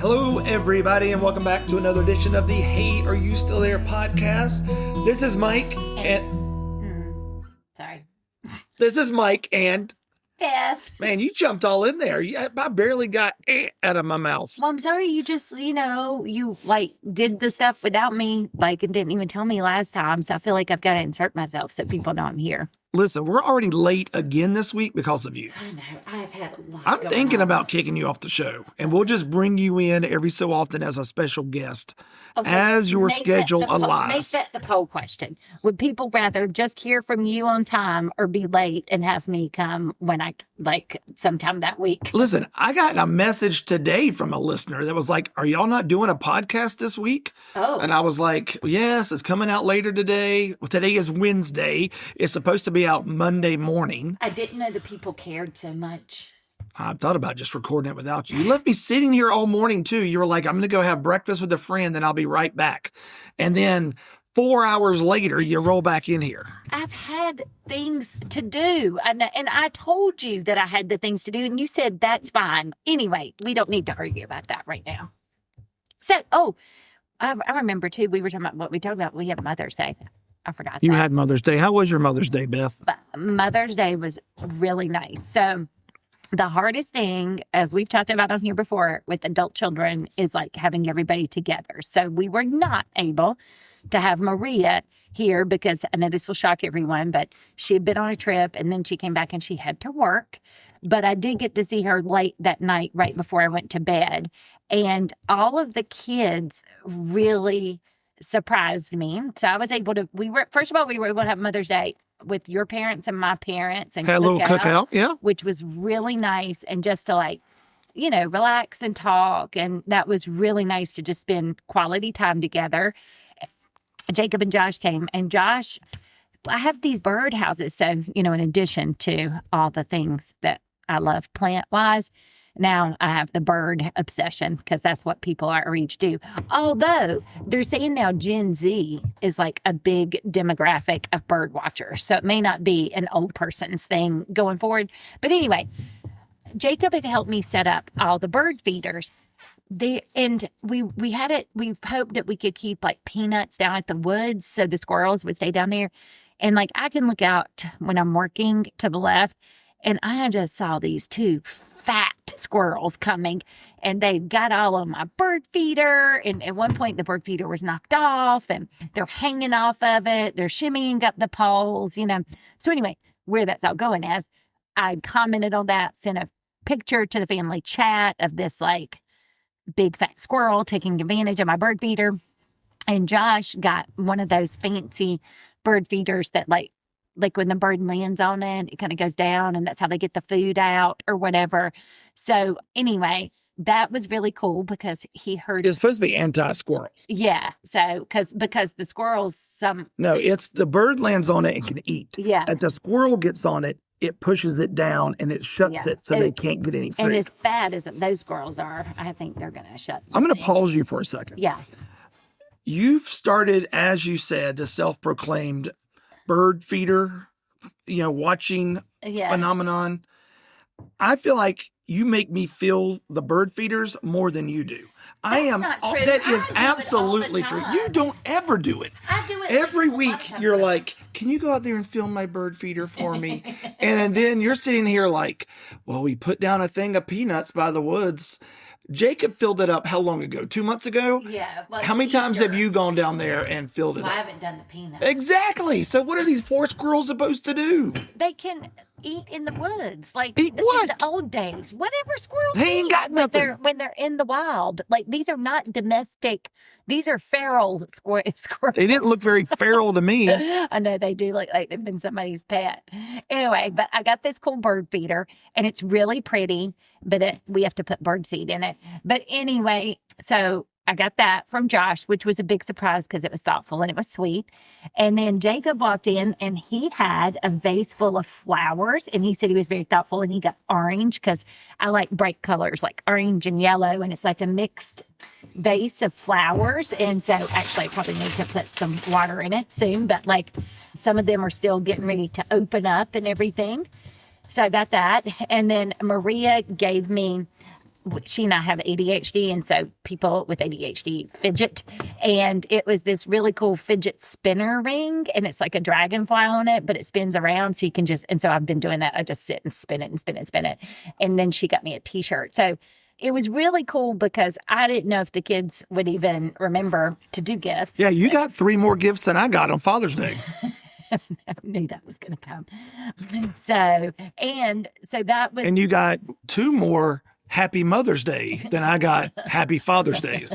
Hello, everybody, and welcome back to another edition of the Hey, Are You Still There podcast. This is Mike Sorry. This is Mike and Beth. Man, you jumped all in there. I barely got out of my mouth. Well, I'm sorry. You just, you did the stuff without me, and didn't even tell me last time. So I feel like I've got to insert myself so people know I'm here. Listen, we're already late again this week because of you. I know. I've had a lot. I'm thinking about kicking you off the show, and we'll just bring you in every so often as a special guest as your schedule allows. Make that the poll question. Would people rather just hear from you on time or be late and have me come when I, sometime that week? Listen, I got a message today from a listener that was like, are y'all not doing a podcast this week? Oh. And I was like, yes, it's coming out later today. Well, today is Wednesday. It's supposed to be out Monday morning. I didn't know that people cared so much. I thought about just recording it without you. You left me sitting here all morning, too. You were like, I'm going to go have breakfast with a friend, and I'll be right back. And then 4 hours later, you roll back in here. I've had things to do. And I told you that I had the things to do, and you said that's fine. Anyway, we don't need to argue about that right now. So, I remember, too, we were talking about what we talked about. We have Mother's Day. I forgot You that. had Mother's Day. How was your Mother's Day, Beth? But Mother's Day was really nice. So the hardest thing, as we've talked about on here before with adult children, is having everybody together. So we were not able to have Maria here because I know this will shock everyone, but she had been on a trip and then she came back and she had to work. But I did get to see her late that night right before I went to bed. And all of the kids really surprised me. So I was able to, first of all, we were able to have Mother's Day with your parents and my parents and had a little cookout, yeah. Which was really nice. And just to relax and talk. And that was really nice to just spend quality time together. Jacob and Josh came, and Josh, I have these bird houses. So, in addition to all the things that I love plant-wise, now I have the bird obsession because that's what people our age do. Although they're saying now Gen Z is a big demographic of bird watchers. So it may not be an old person's thing going forward. But anyway, Jacob had helped me set up all the bird feeders. And we had it, we hoped that we could keep peanuts down at the woods so the squirrels would stay down there. And I can look out when I'm working to the left, and I just saw these two fat squirrels coming, and they got all on my bird feeder. And at one point the bird feeder was knocked off and they're hanging off of it. They're shimmying up the poles, So anyway, where that's all going is I commented on that, sent a picture to the family chat of this big fat squirrel taking advantage of my bird feeder. And Josh got one of those fancy bird feeders that when the bird lands on it, it kind of goes down, and that's how they get the food out or whatever. So anyway, that was really cool because he heard it's supposed to be anti-squirrel. Yeah. So because the squirrels No, it's the bird lands on it and can eat. Yeah. If the squirrel gets on it, it pushes it down and it shuts it so they can't get any food. And as fat as those squirrels are, I think they're going to shut. I'm going to pause you for a second. Yeah. You've started, as you said, the self-proclaimed bird feeder, watching phenomenon. I feel like you make me feel the bird feeders more than you do. That's not true. That is absolutely true. You don't ever do it. I do it every week. You're like, can you go out there and fill my bird feeder for me? And then you're sitting here well, we put down a thing of peanuts by the woods. Jacob filled it up how long ago? 2 months ago? Yeah. Well, how many times have you gone down there and filled it up? I haven't done the peanuts. Exactly. So what are these poor squirrels supposed to do? They can eat in the woods. Eat what? In the old days. Whatever squirrels They ain't got nothing. When they're in the wild. These are not domestic. These are feral squirrels. They didn't look very feral to me. I know they do look like they've been somebody's pet. Anyway, but I got this cool bird feeder, and it's really pretty, but we have to put bird seed in it. But anyway, so I got that from Josh, which was a big surprise because it was thoughtful and it was sweet. And then Jacob walked in and he had a vase full of flowers, and he said he was very thoughtful, and he got orange because I like bright colors like orange and yellow, and it's a mixed vase of flowers. And so actually I probably need to put some water in it soon, but some of them are still getting ready to open up and everything. So I got that. And then Maria gave me she and I have ADHD, and so people with ADHD fidget. And it was this really cool fidget spinner ring, and it's like a dragonfly on it, but it spins around, so you can just. And so I've been doing that. I just sit and spin it and spin it and spin it. And then she got me a T-shirt. So it was really cool because I didn't know if the kids would even remember to do gifts. Yeah, you got 3 more gifts than I got on Father's Day. I knew that was going to come. So that was. And you got 2 more Happy Mother's Day than I got Happy Father's Days.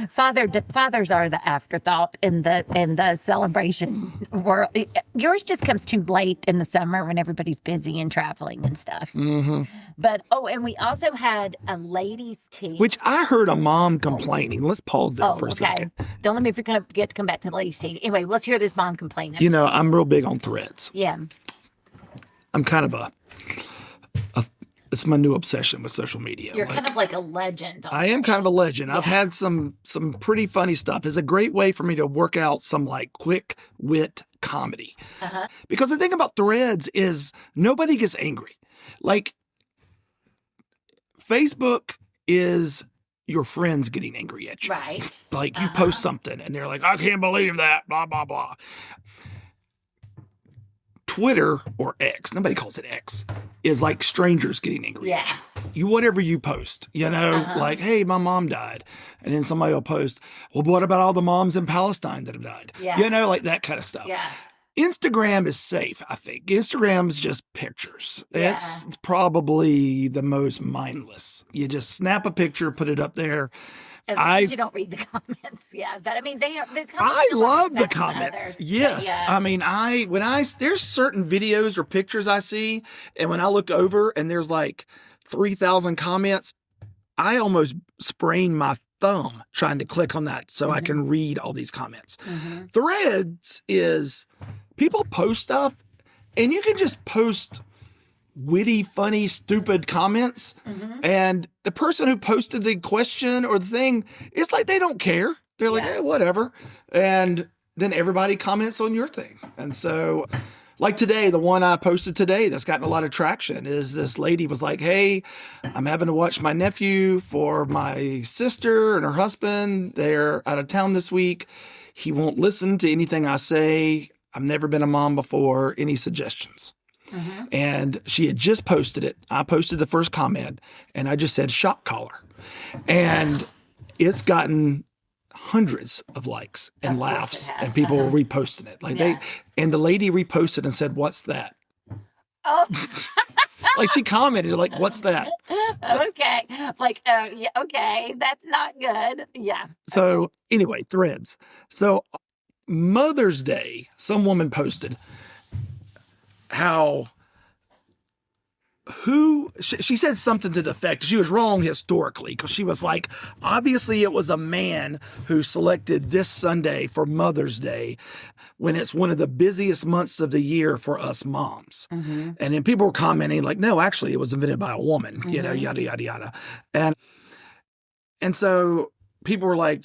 Fathers are the afterthought in the celebration world. Yours just comes too late in the summer when everybody's busy and traveling and stuff. Mm-hmm. But and we also had a ladies' tea, which I heard a mom complaining. Let's pause there for a second. Don't let me forget to come back to the ladies' tea. Anyway, let's hear this mom complaining. You know, I'm real big on threads. Yeah, I'm kind of it's my new obsession with social media. You're kind of like a legend. I am kind of a legend. Yeah. I've had some pretty funny stuff. It's a great way for me to work out some like quick wit comedy. Uh-huh. Because the thing about threads is nobody gets angry. Like Facebook is your friends getting angry at you. Right. Like you post something and they're like, I can't believe that, blah, blah, blah. Twitter or X, nobody calls it X, is like strangers getting angry at you. Whatever you post, like, hey, my mom died. And then somebody will post, well, what about all the moms in Palestine that have died? Yeah. Like that kind of stuff. Yeah. Instagram is safe, I think. Instagram's just pictures. Yeah. It's probably the most mindless. You just snap a picture, put it up there. As long as you don't read the comments, but I mean, I love the comments. Yes, yeah. I mean, there's certain videos or pictures I see, and when I look over and there's like 3,000 comments, I almost sprain my thumb trying to click on that so I can read all these comments. Mm-hmm. Threads is people post stuff, and you can just post witty, funny, stupid comments. Mm-hmm. And the person who posted the question or the thing, it's like they don't care. They're like, whatever. And then everybody comments on your thing. And so, like today, the one I posted today that's gotten a lot of traction is this lady was like, hey, I'm having to watch my nephew for my sister and her husband. They're out of town this week. He won't listen to anything I say. I've never been a mom before. Any suggestions? Mm-hmm. And she had just posted it. I posted the first comment and I just said shock collar. And it's gotten hundreds of likes and laughs and people were reposting it. Like and the lady reposted and said, what's that? Oh. Like she commented like, what's that? Okay. Like, okay. That's not good. Yeah. So anyway, threads. So Mother's Day, some woman posted, she said something to the effect, she was wrong historically, because she was like, obviously it was a man who selected this Sunday for Mother's Day when it's one of the busiest months of the year for us moms. Mm-hmm. And then people were commenting like, no, actually it was invented by a woman, yada, yada, yada. And so people were like,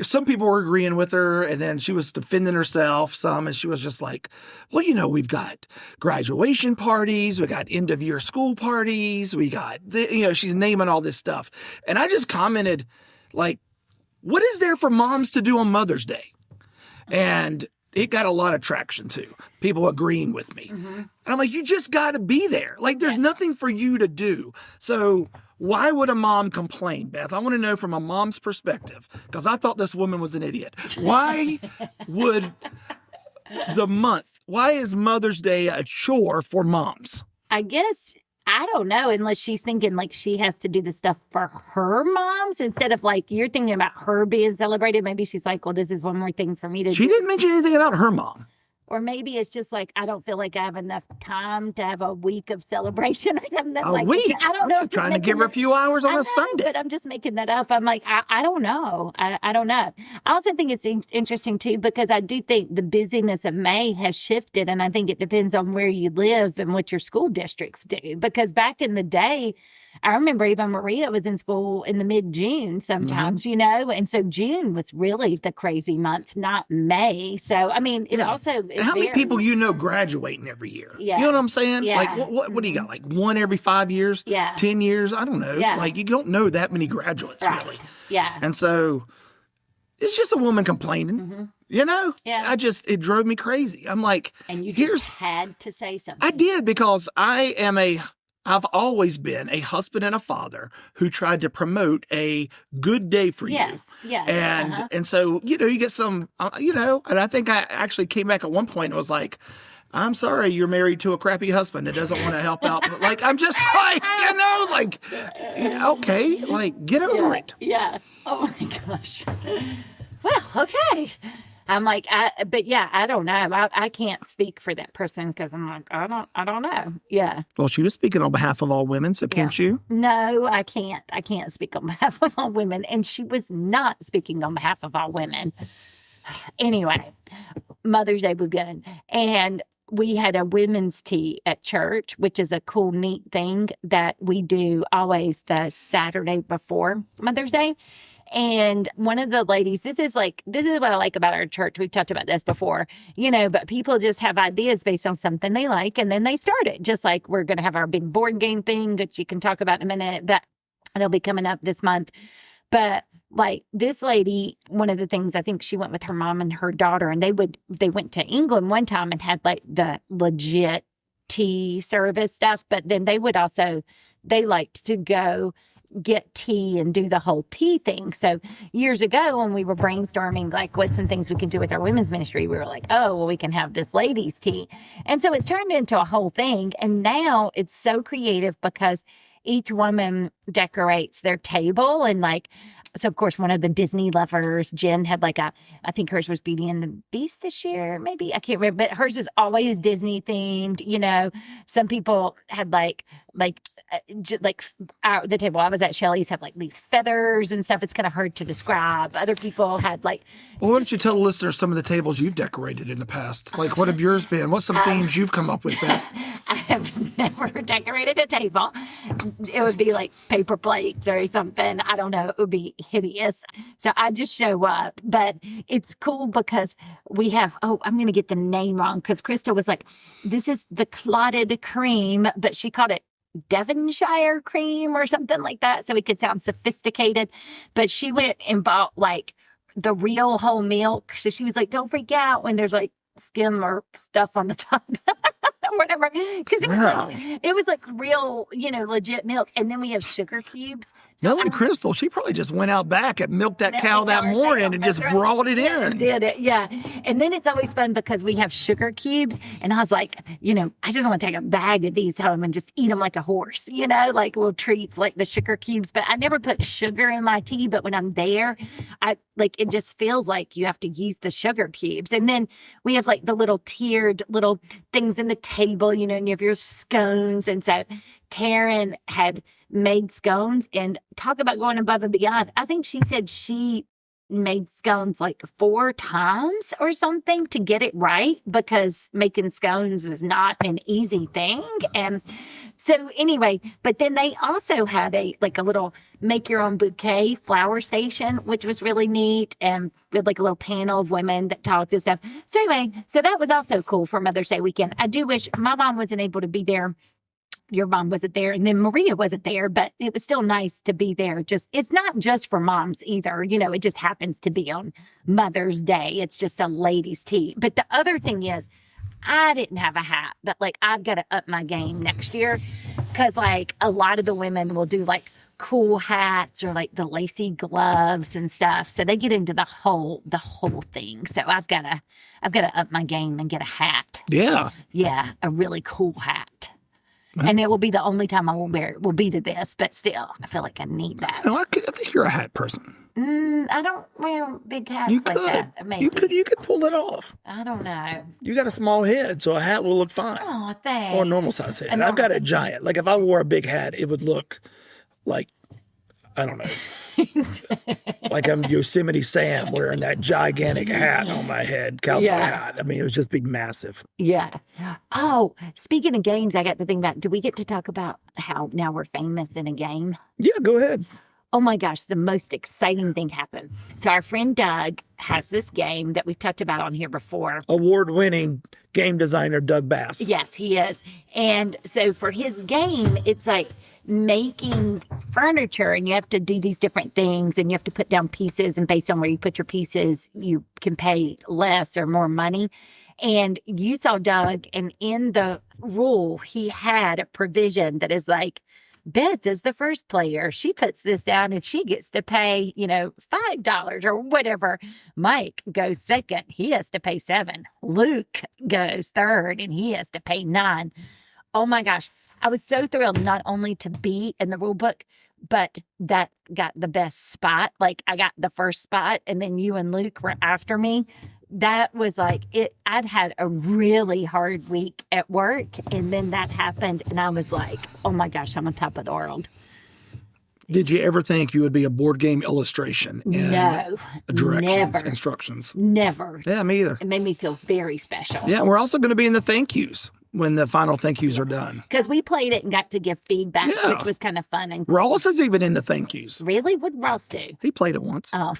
some people were agreeing with her, and then she was defending herself some, and she was just like, well, we've got graduation parties, we got end of year school parties, we got, she's naming all this stuff. And I just commented, like, what is there for moms to do on Mother's Day? And it got a lot of traction too. People agreeing with me. Mm-hmm. And I'm like, you just got to be there. Like, there's nothing for you to do. So why would a mom complain, Beth? I want to know from a mom's perspective, because I thought this woman was an idiot. Why why is Mother's Day a chore for moms? I guess, I don't know, unless she's thinking like she has to do the stuff for her moms instead of like you're thinking about her being celebrated. Maybe she's like, well, this is one more thing for me to do. She didn't mention anything about her mom. Or maybe it's just like, I don't feel like I have enough time to have a week of celebration or something. A week? I don't know. I'm trying to give her a few hours on a Sunday. But I'm just making that up. I'm like, I don't know. I don't know. I also think it's interesting, too, because I do think the busyness of May has shifted. And I think it depends on where you live and what your school districts do. Because back in the day, I remember even Maria was in school in the mid-June sometimes, you know, and so June was really the crazy month, not May. So, I mean, it also... And how many people you know graduating every year? Yeah. You know what I'm saying? Yeah. Like, what do you got? Like one every 5 years? Yeah. 10 years? I don't know. Yeah. Like, you don't know that many graduates, really. Yeah. And so it's just a woman complaining. You know? Yeah. It drove me crazy. I'm like, and you just had to say something. I did, because I've always been a husband and a father who tried to promote a good day for you. Yes. And so, you know, you get some, you know, and I think I actually came back at one point and was like, I'm sorry you're married to a crappy husband that doesn't want to help out. But like, I'm just like, you know, like, okay, like, get over it. Yeah. Oh my gosh. Well, okay. I'm like, but yeah, I don't know. I can't speak for that person, because I'm like, I don't know. Yeah. Well, she was speaking on behalf of all women, so can't you? No, I can't. I can't speak on behalf of all women. And she was not speaking on behalf of all women. Anyway, Mother's Day was good. And we had a women's tea at church, which is a cool, neat thing that we do always the Saturday before Mother's Day. And one of the ladies, this is what I like about our church. We've talked about this before, you know, but people just have ideas based on something they like, and then they start it. Just like we're going to have our big board game thing that you can talk about in a minute, but they'll be coming up this month. But like this lady, one of the things, I think she went with her mom and her daughter, and they went to England one time and had like the legit tea service stuff. But then they liked to go get tea and do the whole tea thing. So years ago, when we were brainstorming like what some things we can do with our women's ministry, we were like, oh, well, we can have this ladies' tea. And so it's turned into a whole thing. And now it's so creative, because each woman decorates their table, and like, so of course, one of the Disney lovers, Jen, had like I think hers was Beauty and the Beast this year, maybe, I can't remember, but hers is always Disney themed, you know. Some people had the table I was at, Shelley's, had like these feathers and stuff. It's kind of hard to describe. Other people had like... Well, why don't you tell the listeners some of the tables you've decorated in the past? Like, what have yours been? What's some themes you've come up with, Beth? I have never decorated a table. It would be like paper plates or something. I don't know. It would be hideous. So I just show up. But it's cool because we have, I'm going to get the name wrong, because Krista was like, this is the clotted cream, but she called it Devonshire cream or something like that, so it could sound sophisticated. But she went and bought like the real whole milk. So she was like, don't freak out when there's like skim or stuff on the top. Whatever, because it was like real, you know, legit milk. And then we have sugar cubes. So Knowing Crystal, she probably just went out back and milked that cow that morning and just brought it in. Did it, yeah. And then it's always fun because we have sugar cubes, and I was like, you know, I just want to take a bag of these home and just eat them like a horse, you know, like little treats like the sugar cubes. But I never put sugar in my tea, but when I'm there, it just feels like you have to use the sugar cubes. And then we have like the little tiered little things in the table, you know, and you have your scones. And so Taryn had made scones, and talk about going above and beyond. I think she said she made scones like 4 times or something to get it right, because making scones is not an easy thing. And so anyway, but then they also had a little make your own bouquet flower station, which was really neat. And we had like a little panel of women that talked and stuff. So anyway, so that was also cool for Mother's Day weekend. I do wish my mom wasn't able to be there. Your mom wasn't there, and then Maria wasn't there, but it was still nice to be there. It's not just for moms either. You know, it just happens to be on Mother's Day. It's just a ladies' tea. But the other thing is, I didn't have a hat, but like I've got to up my game next year, because like a lot of the women will do like cool hats or like the lacy gloves and stuff. So they get into the whole thing. So I've got to up my game and get a hat. Yeah. Yeah, a really cool hat. And it will be the only time I will wear it will be to this, but still, I feel like I need that. No, I think you're a hat person. I don't wear big hats like that. Maybe. You could pull it off. I don't know. You got a small head, so a hat will look fine. Oh, thanks. Or a normal size head. I've got a giant. Like if I wore a big hat, it would look like I don't know. Like I'm Yosemite Sam wearing that gigantic hat on my head, cowboy hat. I mean, it was just big, massive. Yeah. Oh, speaking of games, I got to think about, do we get to talk about how now we're famous in a game? Yeah, go ahead. Oh my gosh, the most exciting thing happened. So our friend Doug has this game that we've talked about on here before. Award-winning game designer Doug Bass. Yes, he is. And so for his game, it's like making furniture, and you have to do these different things, and you have to put down pieces, and based on where you put your pieces, you can pay less or more money. And you saw Doug, and in the rule, he had a provision that is like, Beth is the first player. She puts this down and she gets to pay, $5 or whatever. Mike goes second. He has to pay $7. Luke goes third and he has to pay $9. Oh my gosh. I was so thrilled not only to be in the rule book, but that got the best spot. Like I got the first spot and then you and Luke were after me. That was like it. I'd had a really hard week at work, and then that happened, and I was like, oh my gosh, I'm on top of the world. Did you ever think you would be a board game illustration? No. Directions, Never. Instructions? Never. Yeah, me either. It made me feel very special. Yeah, we're also going to be in the thank yous when the final thank yous are done. Because we played it and got to give feedback, which was kind of fun. And Ross is even into thank yous. really? What did Ross do? He played it once. Oh.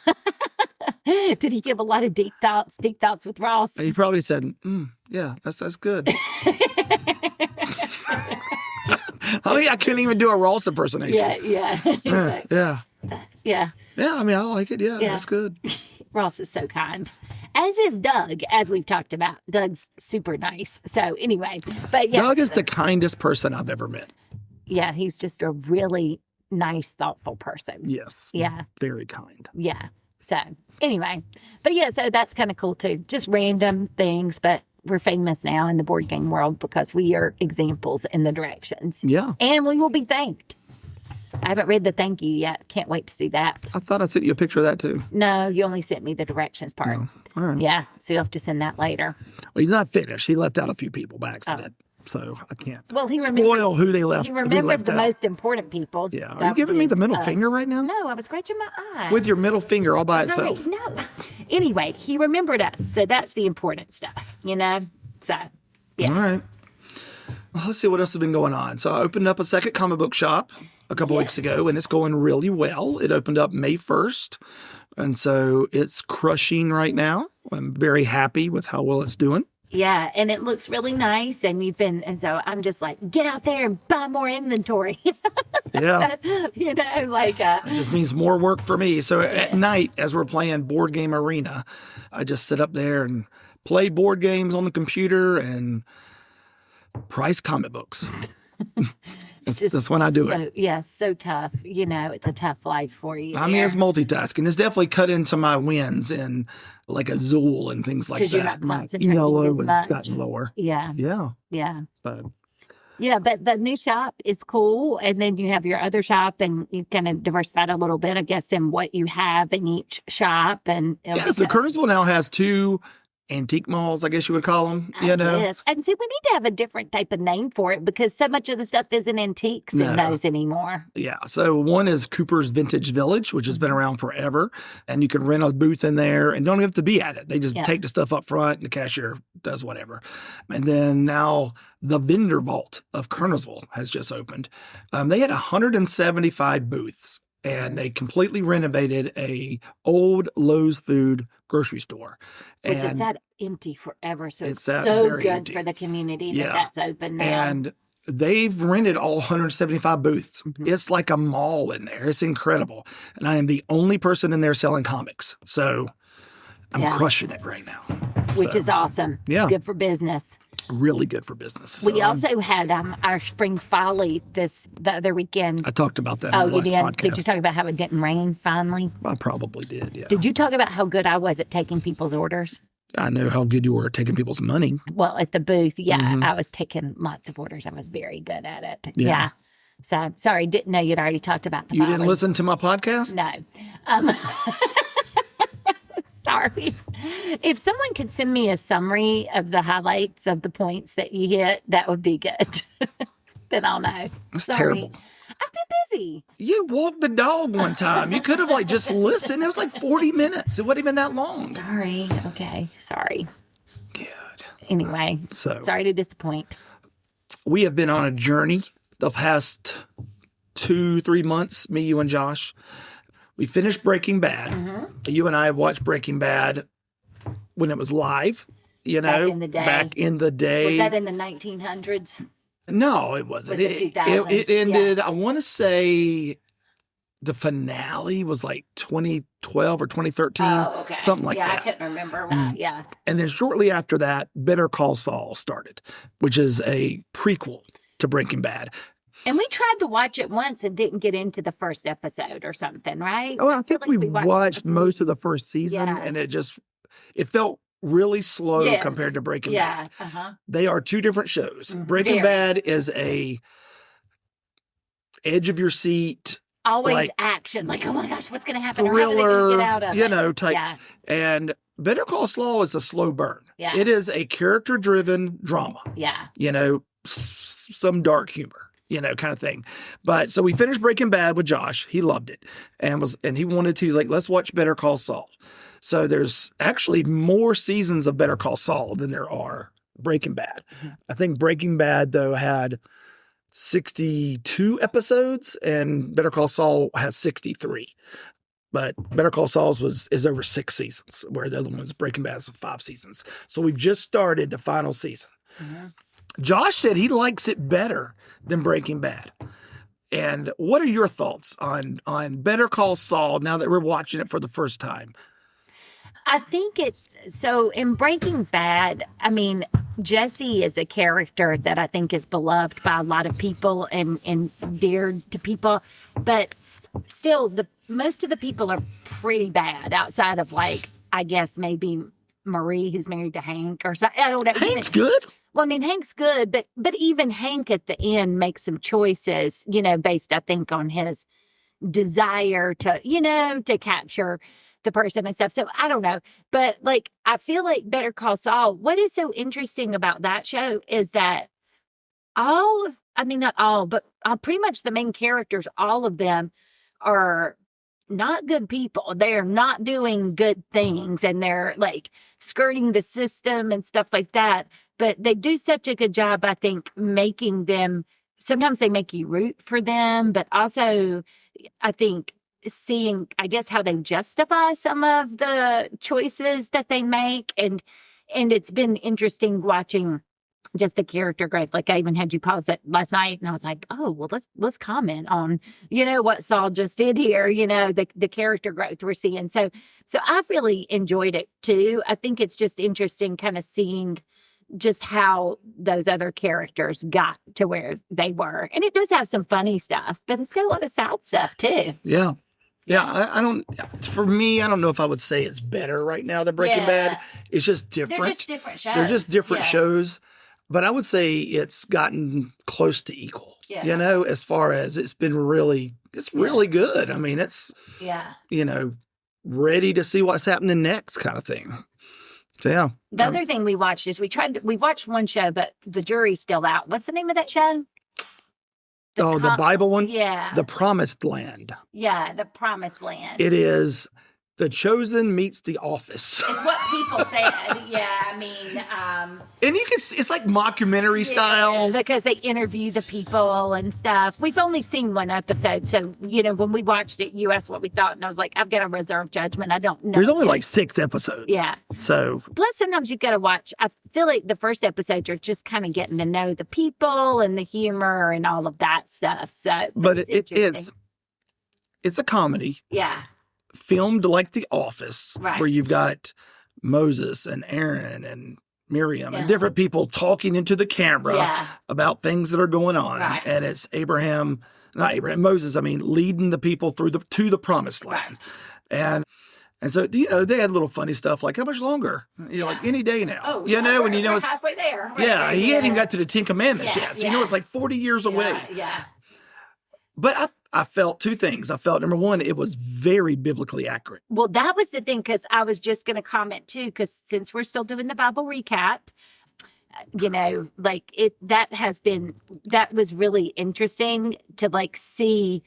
Did he give a lot of deep thoughts with Ross? He probably said, yeah, that's good. I mean, I couldn't even do a Ross impersonation. Yeah. Yeah, I mean, I like it. Yeah, that's good. Ross is so kind. As is Doug, as we've talked about. Doug's super nice. So anyway, but yes. Doug is the kindest person I've ever met. Yeah, he's just a really nice, thoughtful person. Yes. Yeah. Very kind. Yeah. So anyway, but yeah, so that's kind of cool too. Just random things, but we're famous now in the board game world because we are examples in the directions. Yeah. And we will be thanked. I haven't read the thank you yet. Can't wait to see that. I thought I sent you a picture of that too. No, you only sent me the directions part. Oh, all right. Yeah, so you'll have to send that later. Well, he's not finished. He left out a few people by accident. So I can't spoil who they left. He remembered the out. most important people. Yeah. Are you giving me the middle finger right now? No, I was scratching my eye. With your middle finger all by Sorry, itself. no. Anyway, he remembered us. So that's the important stuff, So, yeah. All right. Well, let's see what else has been going on. So I opened up a second comic book shop a couple weeks ago, and it's going really well. It opened up May 1st, and so it's crushing right now. I'm very happy with how well it's doing. Yeah, and it looks really nice, and so I'm just like, get out there and buy more inventory. Yeah. It just means more work for me. So at night, as we're playing Board Game Arena, I just sit up there and play board games on the computer and price comic books. That's when I do it. Yeah, so tough. It's a tough life for you. I mean, it's multitasking. It's definitely cut into my wins in like Azul and things like that. Because you're not My concentrating ELO as has much. gotten lower. Yeah. Yeah. But Yeah, but the new shop is cool. And then you have your other shop, and you kind of diversified a little bit, I guess, in what you have in each shop. And so Kernersville now has 2 antique malls, I guess you would call them. Yes. And see, we need to have a different type of name for it because so much of the stuff isn't antiques in those anymore. Yeah. So one is Cooper's Vintage Village, which has been around forever. And you can rent a booth in there and don't have to be at it. They just take the stuff up front and the cashier does whatever. And then now the Vendor Vault of Kernersville has just opened. They had 175 booths. And they completely renovated a old Lowe's food grocery store. Which it's had empty forever. So it's so good empty for the community that's open now. And they've rented all 175 booths. Mm-hmm. It's like a mall in there. It's incredible. And I am the only person in there selling comics. So I'm crushing it right now. Which is awesome. Yeah. It's good for business. Really good for business. We also had our spring folly the other weekend. I talked about that Oh, in the you did? last podcast. Did you talk about how it didn't rain finally? I probably did, yeah. Did you talk about how good I was at taking people's orders? I know how good you were at taking people's money. Well, at the booth, I was taking lots of orders. I was very good at it. Yeah. So, sorry, didn't know you'd already talked about the You folly. didn't listen to my podcast? No. Sorry. If someone could send me a summary of the highlights of the points that you hit, that would be good. Then I'll know. That's Sorry. terrible. I've been busy. You walked the dog one time. You could have like just listened. It was like 40 minutes. It wasn't even that long. Sorry. Okay. Sorry. Good. Anyway, sorry to disappoint. We have been on a journey the past 2-3 months, me, you, and Josh. We finished Breaking Bad. Mm-hmm. You and I watched Breaking Bad when it was live, Back in the day. Back in the day. Was that in the 1900s? No, it wasn't. Was the 2000s? It ended, I want to say the finale was like 2012 or 2013. Oh, okay. Something like that. Yeah, I couldn't remember that. Yeah. And then shortly after that, Better Call Saul started, which is a prequel to Breaking Bad. And we tried to watch it once and didn't get into the first episode or something, right? Oh, I think we watched most of the first season, and it felt really slow compared to Breaking Bad. Uh-huh. They are two different shows. Breaking Bad is a edge of your seat, always action, like, oh my gosh, what's going to happen? Thriller, or how are they going to get out of it? Type. Yeah. And Better Call Saul is a slow burn. Yeah. It is a character-driven drama. Yeah. Some dark humor. Kind of thing. But so we finished Breaking Bad with Josh. He loved it and he wanted to. He's like, let's watch Better Call Saul. So there's actually more seasons of Better Call Saul than there are Breaking Bad. Mm-hmm. I think Breaking Bad though had 62 episodes and Better Call Saul has 63. But Better Call Saul is over 6 seasons, where the other one's Breaking Bad is 5 seasons. So we've just started the final season. Mm-hmm. Josh said he likes it better than Breaking Bad. And what are your thoughts on Better Call Saul now that we're watching it for the first time? I think so in Breaking Bad, I mean, Jesse is a character that I think is beloved by a lot of people and dear to people. But still, most of the people are pretty bad outside of I guess maybe Marie, who's married to Hank or something. I don't know. Hank's good. Well, I mean, Hank's good, but even Hank at the end makes some choices, based, I think, on his desire to capture the person and stuff. So I don't know. But I feel like Better Call Saul, what is so interesting about that show is that not all, but pretty much the main characters, all of them are not good people. They're not doing good things and they're skirting the system and stuff like that. But they do such a good job, I think, making them, sometimes they make you root for them, but also I think seeing, I guess, how they justify some of the choices that they make. And it's been interesting watching just the character growth. I even had you pause it last night and I was like, oh, well, let's comment on, what Saul just did here, the character growth we're seeing. So I've really enjoyed it too. I think it's just interesting kind of seeing just how those other characters got to where they were. And it does have some funny stuff, but it's got a lot of sad stuff too. Yeah. Yeah, for me, I don't know if I would say it's better right now than Breaking Bad. It's just different. They're just different shows. They're just different shows. But I would say it's gotten close to equal, as far as it's really good. I mean, it's, ready to see what's happening next kind of thing. So, yeah. The other thing we watched is we watched one show, but the jury's still out. What's the name of that show? The Bible one? Yeah. The Promised Land. Yeah, The Promised Land. It is The Chosen meets The Office. It's what people said. Yeah, I mean. And you can see, it's like mockumentary style. Because they interview the people and stuff. We've only seen one episode. So, when we watched it, you asked what we thought. And I was like, I've got a reserved judgment. I don't know. There's only 6 episodes. Yeah. So. Plus, sometimes you got to watch. I feel like the first episode, you're just kind of getting to know the people and the humor and all of that stuff. So. But it's a comedy. Yeah. Filmed like The Office, right, where you've got Moses and Aaron and Miriam and different people talking into the camera about things that are going on. Right. And it's Moses, leading the people to the Promised Land. Right. And so, they had little funny stuff like, how much longer? Like any day now. Oh, and we're halfway there. Right, he hadn't even got to the 10 Commandments yet. So, it's like 40 years away. Yeah. But I felt 2 things. I felt, number one, it was very biblically accurate. Well, that was the thing, because I was just going to comment too, because since we're still doing the Bible recap, that was really interesting to see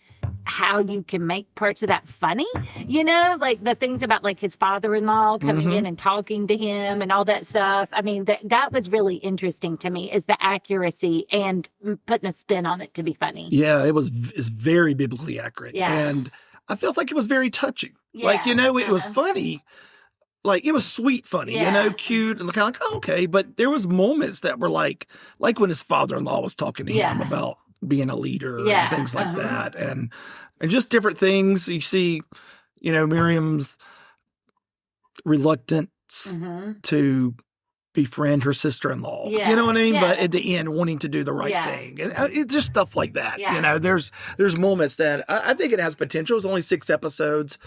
how you can make parts of that funny, like the things about like his father-in-law coming in and talking to him and all that stuff. I mean, that was really interesting to me, is the accuracy and putting a spin on it to be funny. Yeah, it's very biblically accurate. Yeah. And I felt like it was very touching. Yeah. Like, it was funny. Like, it was sweet funny, cute, and kind of like, oh, okay. But there was moments that were like when his father-in-law was talking to him about being a leader and things like that. And just different things. You see, Miriam's reluctance to befriend her sister-in-law. Yeah. You know what I mean? Yeah. But at the end, wanting to do the right thing. And it's just stuff like that. Yeah. There's moments that I think it has potential. It's only 6 episodes.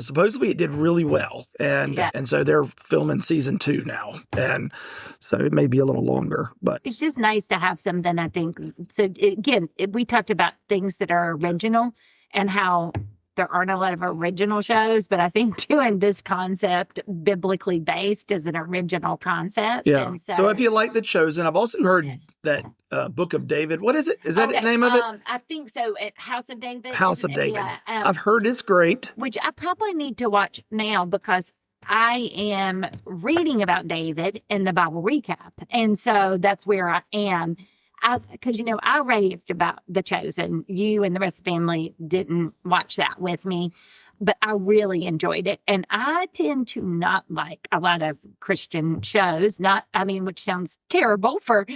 Supposedly it did really well. And so they're filming season 2 now. And so it may be a little longer. But it's just nice to have something, I think. So again, we talked about things that are original and how there aren't a lot of original shows, but I think doing this concept biblically based is an original concept. Yeah. So if you like The Chosen, I've also heard that Book of David. What is it? Is that the name of it? I think so. House of David. House of David. Yeah, I've heard it's great. Which I probably need to watch now because I am reading about David in the Bible recap. And so that's where I am. Because, I raved about The Chosen. You and the rest of the family didn't watch that with me, but I really enjoyed it. And I tend to not like a lot of Christian shows, which sounds terrible for,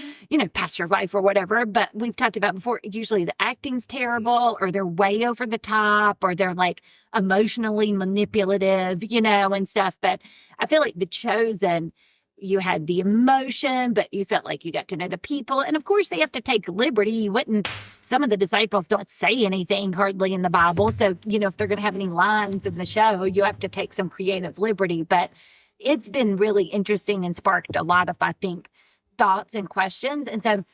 pastor's wife or whatever, but we've talked about before, usually the acting's terrible or they're way over the top or they're like emotionally manipulative, and stuff. But I feel like The Chosen, you had the emotion, but you felt like you got to know the people. And of course, they have to take liberty. Some of the disciples don't say anything hardly in the Bible. So, if they're going to have any lines in the show, you have to take some creative liberty. But it's been really interesting and sparked a lot of, I think, thoughts and questions. And so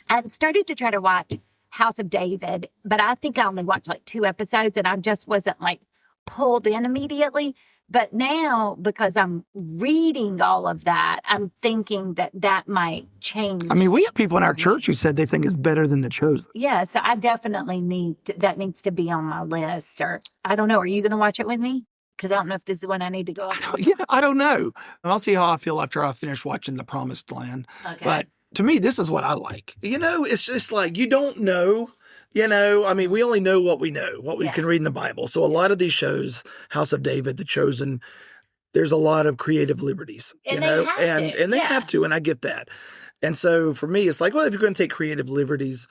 I started to try to watch House of David, but I think I only watched like 2 episodes and I just wasn't like pulled in immediately. But now, because I'm reading all of that, I'm thinking that might change. I mean, we have people in our church who said they think it's better than The Chosen. Yeah, so I definitely that needs to be on my list. Or, I don't know, are you going to watch it with me? Because I don't know if this is when I need to go. I don't know. I'll see how I feel after I finish watching The Promised Land. Okay. But to me, this is what I like. It's just like, you don't know. We only know what we know, what we can read in the Bible. So a lot of these shows, House of David, The Chosen, there's a lot of creative liberties, and they have to, and I get that. And so for me, it's like, well, if you're going to take creative liberties,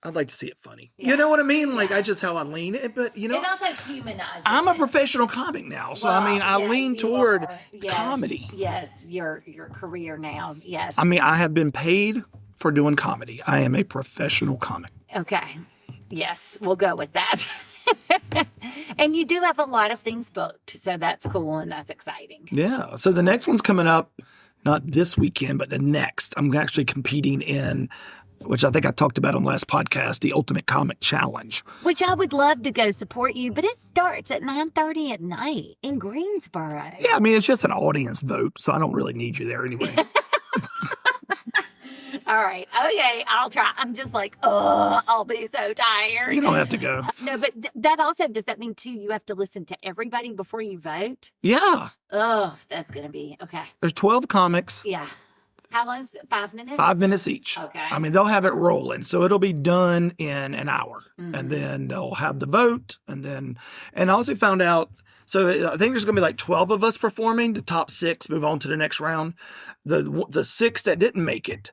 I'd like to see it funny. Yeah. You know what I mean? Like, that's just how I lean it. But, it also humanizes I'm a professional comic now. So, I lean toward comedy. Yes, your career now. Yes. I have been paid for doing comedy. I am a professional comic. Okay. Yes, we'll go with that. And you do have a lot of things booked, so that's cool and that's exciting. Yeah. So the next one's coming up, not this weekend, but the next. I'm actually competing in, which I think I talked about on the last podcast, the Ultimate Comic Challenge. Which I would love to go support you, but it starts at 9:30 at night in Greensboro. Yeah, it's just an audience vote, so I don't really need you there anyway. All right. Okay. I'll try. I'm just like, I'll be so tired. You don't have to go. No, but that also, does that mean too, you have to listen to everybody before you vote? Yeah. Oh, that's going to be, okay. There's 12 comics. Yeah. How long is it? 5 minutes? 5 minutes each. Okay. They'll have it rolling. So it'll be done in an hour. Mm-hmm. And then they'll have the vote. And I also found out, so I think there's going to be like 12 of us performing. The top 6 move on to the next round. The 6 that didn't make it,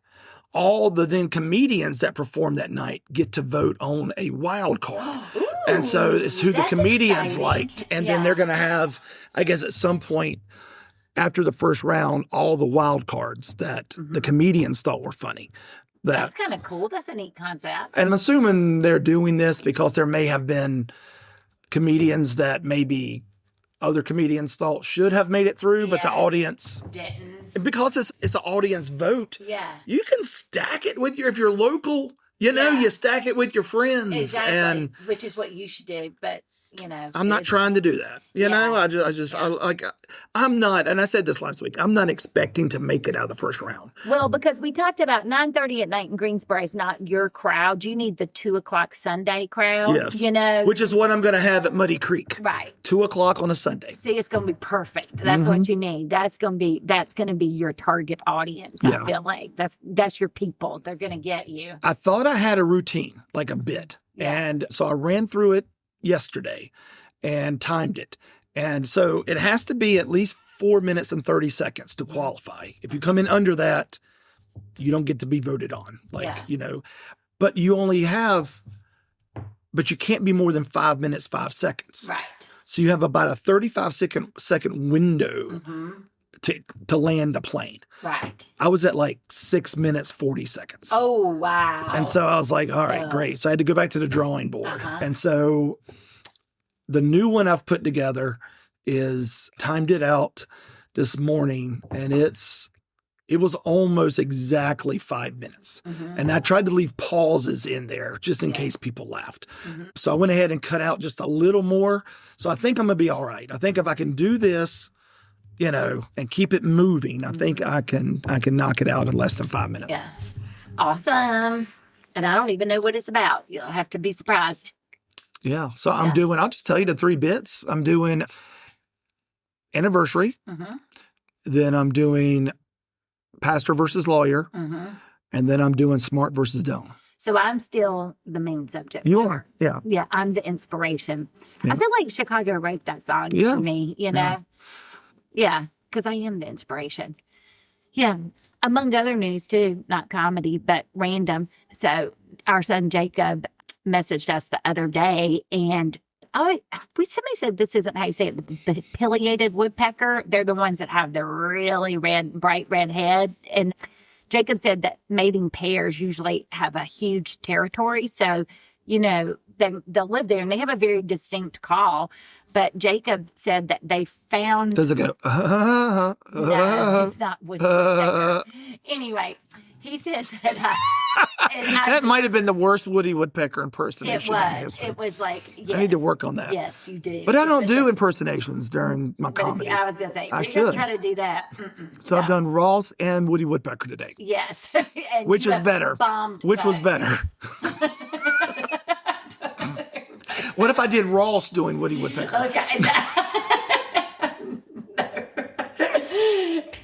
all the then comedians that perform that night get to vote on a wild card. Ooh, and so it's who the comedians exciting. liked. And then they're going to have, I guess at some point after the first round, all the wild cards that the comedians thought were funny. That's kind of cool. That's a neat concept. And I'm assuming they're doing this because there may have been comedians that maybe other comedians thought should have made it through, but the audience didn't. Because it's an audience vote. Yeah. You can stack it with if you're local, you stack it with your friends. Exactly. Which is what you should do. But I'm not trying to do that. You know, I'm not, and I said this last week, I'm not expecting to make it out of the first round. Well, because we talked about 9:30 at night in Greensboro is not your crowd. You need the 2:00 Sunday crowd. Yes. Which is what I'm going to have at Muddy Creek. Right. 2:00 on a Sunday. See, it's going to be perfect. That's what you need. That's going to be your target audience. I feel like that's your people. They're going to get you. I thought I had a routine, like a bit. Yeah. And so I ran through it yesterday and timed it. And so it has to be at least 4 minutes and 30 seconds to qualify. If you come in under that, you don't get to be voted on. But you can't be more than 5 minutes, 5 seconds. Right. So you have about a 35-second window to land the plane. Right. I was at like 6 minutes, 40 seconds. Oh, wow. And so I was like, all right, great. So I had to go back to the drawing board. And so the new one I've put together is timed it out this morning, and it was almost exactly 5 minutes. And I tried to leave pauses in there just in case people laughed. So I went ahead and cut out just a little more. So I think I'm going to be all right. I think if I can do this, and keep it moving, I think I can knock it out in less than 5 minutes. Yeah. Awesome. And I don't even know what it's about. You'll have to be surprised. Yeah. So I'll just tell you the 3 bits. I'm doing anniversary. Then I'm doing pastor versus lawyer. And then I'm doing smart versus dumb. So I'm still the main subject. You are. Yeah. Yeah. I'm the inspiration. Yeah. I feel like Chicago wrote that song to me, Yeah, because I am the inspiration. Yeah, among other news too, not comedy, but random. So our son Jacob messaged us the other day, and somebody said this isn't how you say it, the pileated woodpecker. They're the ones that have the really bright red head. And Jacob said that mating pairs usually have a huge territory, so they'll live there, and they have a very distinct call. But Jacob said that they found... Does it go... No, it's not woodpecker. Anyway, he said that... that might have been the worst Woody Woodpecker impersonation in history. It was like, yes. I need to work on that. Yes, you do. But I don't do impersonations during my comedy. I was going to say, I you're going to try to do that. So I've done Ross and Woody Woodpecker today. Yes. Which is better? Which was better? What if I did Ross doing Woody Woodpecker? Okay.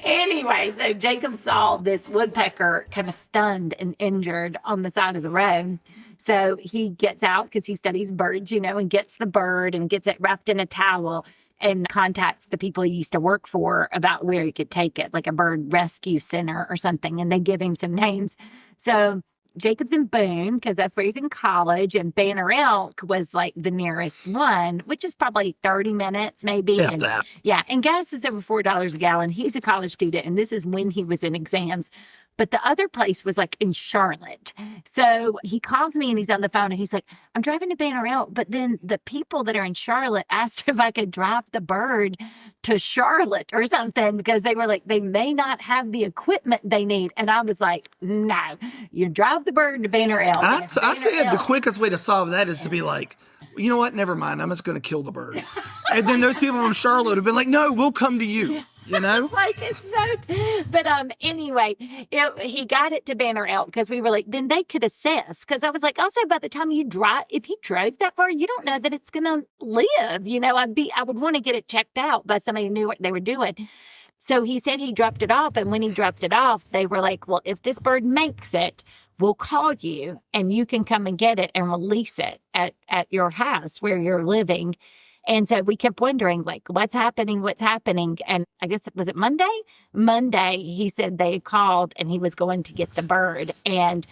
Anyway, so Jacob saw this woodpecker kind of stunned and injured on the side of the road. So he gets out because he studies birds, and gets the bird and gets it wrapped in a towel and contacts the people he used to work for about where he could take it, like a bird rescue center or something. And they give him some names. So Jacob's in Boone because that's where he's in college, and Banner Elk was like the nearest one, which is probably 30 minutes maybe. If that. Yeah, and gas is over $4 a gallon. He's a college student, and this is when he was in exams. But the other place was like in Charlotte. So he calls me and he's on the phone and he's like, I'm driving to Banner Elk, but then the people that are in Charlotte asked if I could drive the bird to Charlotte or something because they were like, they may not have the equipment they need. And I was like, no, you drive the bird to Banner Elk. I said the quickest way to solve that is to be like, you know what? Never mind. I'm just going to kill the bird. And then those people from Charlotte have been like, no, we'll come to you. It's like, it's so, but anyway, he got it to Banner Elk because we were like, then they could assess. Because I was like, also by the time if he drove that far, you don't know that it's going to live. I would want to get it checked out by somebody who knew what they were doing. So he said he dropped it off. And when he dropped it off, they were like, well, if this bird makes it, we'll call you and you can come and get it and release it at your house where you're living. And so we kept wondering, like, what's happening? And I guess, was it Monday? Monday, he said they called and he was going to get the bird. And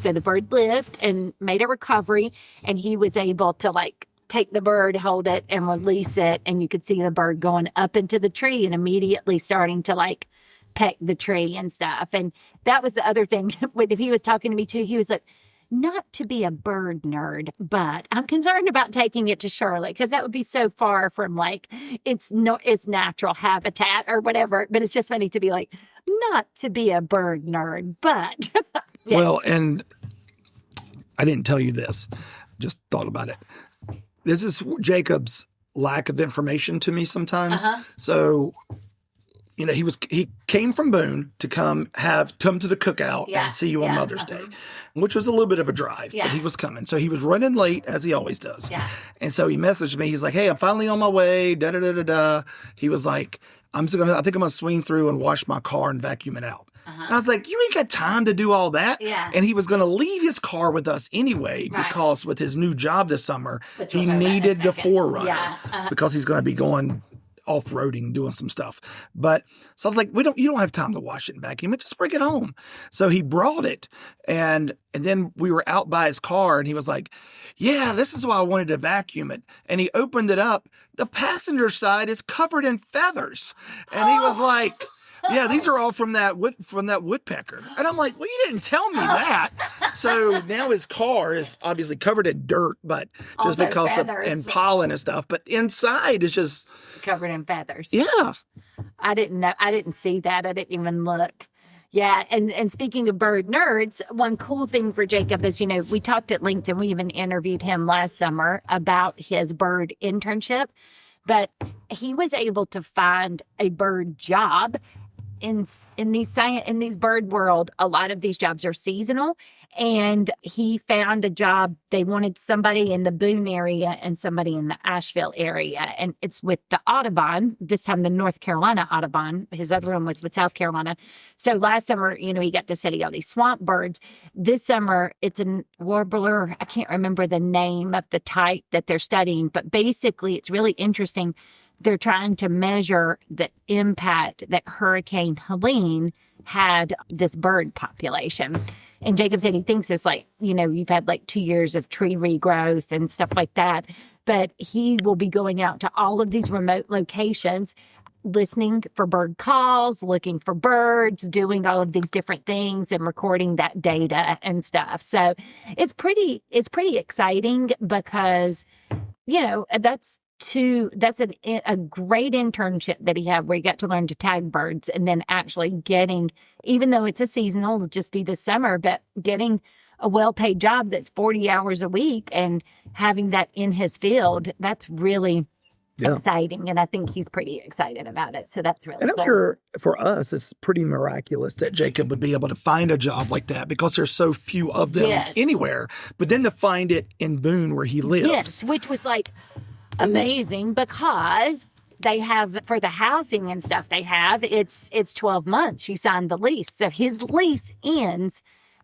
so the bird lived and made a recovery. And he was able to, like, take the bird, hold it, and release it. And you could see the bird going up into the tree and immediately starting to, like, peck the tree and stuff. And that was the other thing. When he was talking to me, too, he was like, not to be a bird nerd, but I'm concerned about taking it to Charlotte because that would be so far from like its natural habitat or whatever. But it's just funny to be like, not to be a bird nerd, but. Yeah. Well, and I didn't tell you this, just thought about it. this is Jacob's lack of information to me sometimes. So, he came from Boone to come to the cookout and see you on Mother's Day, which was a little bit of a drive, but he was coming. So he was running late as he always does. Yeah. And so he messaged me. He's like, "Hey, I'm finally on my way. Da da da da da." He was like, I think I'm gonna swing through and wash my car and vacuum it out." And I was like, "You ain't got time to do all that." Yeah. And he was going to leave his car with us anyway, because with his new job this summer, he needed the Forerunner because he's going to be going off-roading, doing some stuff. So I was like, you don't have time to wash it and vacuum it. Just bring it home. So he brought it. And then we were out by his car and he was like, "Yeah, this is why I wanted to vacuum it." And he opened it up. The passenger side is covered in feathers. And he was like, "Yeah, these are all from that woodpecker." And I'm like, "Well, you didn't tell me that." So now his car is obviously covered in dirt, but just Also because feathers. and pollen and stuff. But inside is just covered in feathers. Yeah. I didn't know. I didn't see that. I didn't even look. Yeah. And speaking of bird nerds, one cool thing for Jacob is, we talked at length and we even interviewed him last summer about his bird internship, but he was able to find a bird job. In these bird world, a lot of these jobs are seasonal, and he found a job. They wanted somebody in the Boone area and somebody in the Asheville area, and it's with the Audubon, this time the North Carolina Audubon. His other one was with South Carolina. So last summer, he got to study all these swamp birds. This summer, it's a warbler. I can't remember the name of the type that they're studying, but basically it's really interesting. They're trying to measure the impact that Hurricane Helene had this bird population. And Jacob said he thinks it's like, you've had like 2 years of tree regrowth and stuff like that. But he will be going out to all of these remote locations, listening for bird calls, looking for birds, doing all of these different things and recording that data and stuff. So it's pretty exciting because, that's a great internship that he had where he got to learn to tag birds, and then actually getting, even though it's a seasonal, it'll just be this summer, but getting a well-paid job that's 40 hours a week and having that in his field, that's really exciting. And I think he's pretty excited about it. So that's really And I'm cool. sure for us, it's pretty miraculous that Jacob would be able to find a job like that because there's so few of them anywhere. But then to find it in Boone where he lives. Yes, which was like amazing because they have, for the housing and stuff it's 12 months. You signed the lease. So his lease ends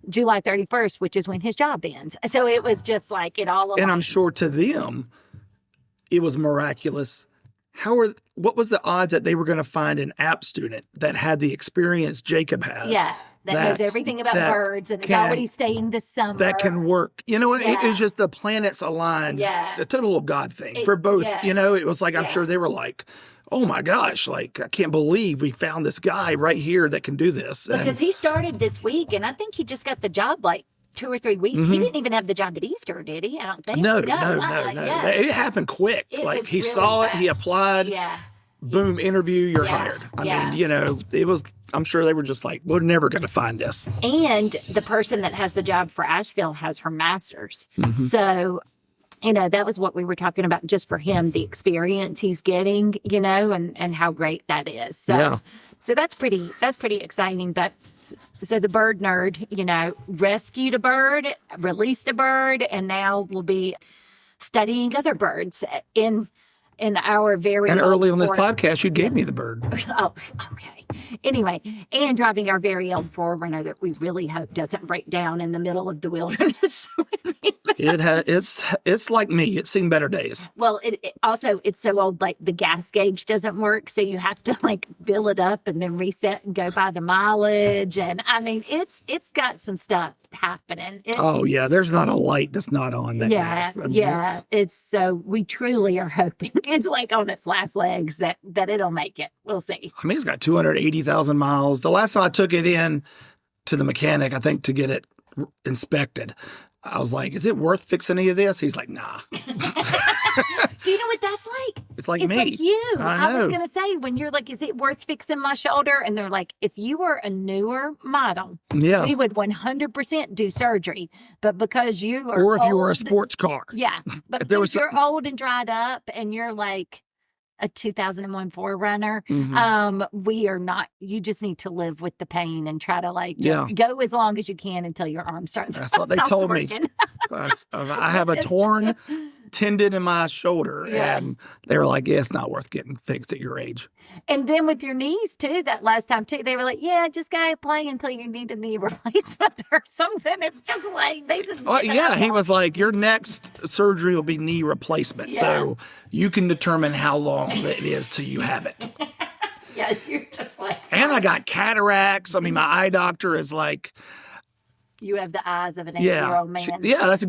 July 31st, which is when his job ends. So it was just like it all aligned. And I'm sure to them, it was miraculous. What was the odds that they were going to find an app student that had the experience Jacob has? Yeah. That knows everything about birds and is already staying this summer. That can work. It was just the planets aligned. Yeah. The total God thing for both. Yes. It was like, I'm sure they were like, "Oh my gosh, like, I can't believe we found this guy right here that can do this." Because he started this week, and I think he just got the job like 2 or 3 weeks. Mm-hmm. He didn't even have the job at Easter, did he? I don't think. No. Yes. It happened quick. Like, he really saw it, he applied. Yeah. Boom, interview, you're hired. I mean, it was, I'm sure they were just like, "We're never going to find this." And the person that has the job for Asheville has her master's. Mm-hmm. So, that was what we were talking about just for him, the experience he's getting, and how great that is. So that's pretty exciting. But so the bird nerd, rescued a bird, released a bird, and now will be studying other birds in our very and early on this podcast, you gave me the bird. Oh, okay. Anyway, and driving our very own Forerunner that we really hope doesn't break down in the middle of the wilderness. It's like me. It's seen better days. Well, it also, it's so old, like the gas gauge doesn't work, so you have to like fill it up and then reset and go by the mileage. And I mean, it's got some stuff happening. There's not a light that's not on that. It's so we truly are hoping it's like on its last legs that it'll make it. We'll see. I mean, it's got 280,000 miles. The last time I took it in to the mechanic, I think, to get it inspected, I was like, "Is it worth fixing any of this?" He's like, "Nah." Do you know what that's like? It's like It's me. like you. I was know. going to say, when you're like, is it worth fixing my shoulder? And they're like, if you were a newer model, Yeah. we would 100% do surgery. But because you are Or if you were a old- sports car. Yeah. But If there because was you're old and dried up and you're like a 2001 Forerunner, we are not, you just need to live with the pain and try to like just go as long as you can until your arm starts. That's what they told me. I have a torn tendon in my shoulder, and they were like, yeah, it's not worth getting fixed at your age. And then with your knees too, that last time too, they were like, yeah, just go play until you need a knee replacement or something. It's just like, they just. Well, yeah, he was like, your next surgery will be knee replacement. So you can determine how long it is till you have it. Yeah, you're just like. And I got cataracts. I mean, my eye doctor is like. You have the eyes of an 80-year-old man. That's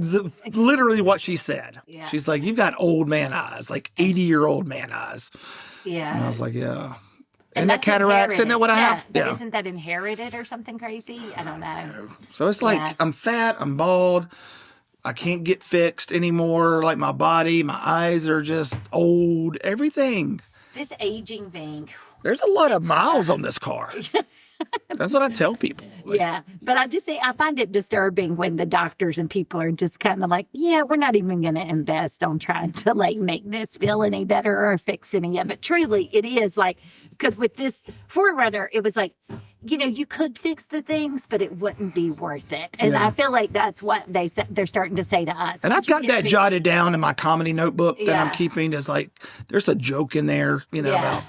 literally what she said. Yeah. She's like, you've got old man eyes, like 80-year-old man eyes. Yeah. And I was like, yeah. And that cataracts, isn't that what I have? But isn't that inherited or something crazy? I don't know. So it's like, I'm fat, I'm bald, I can't get fixed anymore. Like my body, my eyes are just old, everything. This aging thing. There's a lot of miles on this car. That's what I tell people. Like, yeah. But I just think I find it disturbing when the doctors and people are just kind of like, yeah, we're not even going to invest on trying to like make this feel any better or fix any of it. Truly, it is like, because with this Forerunner, it was like, you know, you could fix the things, but it wouldn't be worth it. And I feel like that's what they're starting to say to us. And I've got that jotted down in my comedy notebook that I'm keeping. Is like, there's a joke in there, you know, about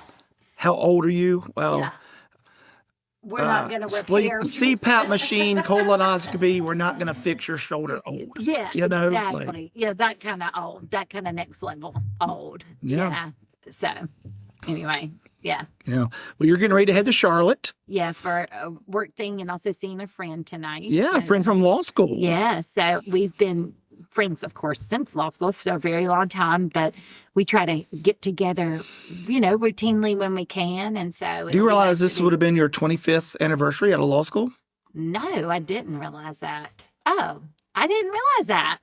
how old are you? Well, we're not going to repair CPAP machine, colonoscopy. We're not going to fix your shoulder old. Yeah, you know, exactly. Like, that kind of old, that kind of next level old. Yeah. So, anyway, yeah. Well, you're getting ready to head to Charlotte. Yeah, for a work thing and also seeing a friend tonight. Yeah, a friend from law school. Yeah, so we've been friends, of course, since law school for a very long time, but we try to get together, you know, routinely when we can. And so, do you realize this would have been your 25th anniversary out of law school? No, I didn't realize that. Oh, I didn't realize that.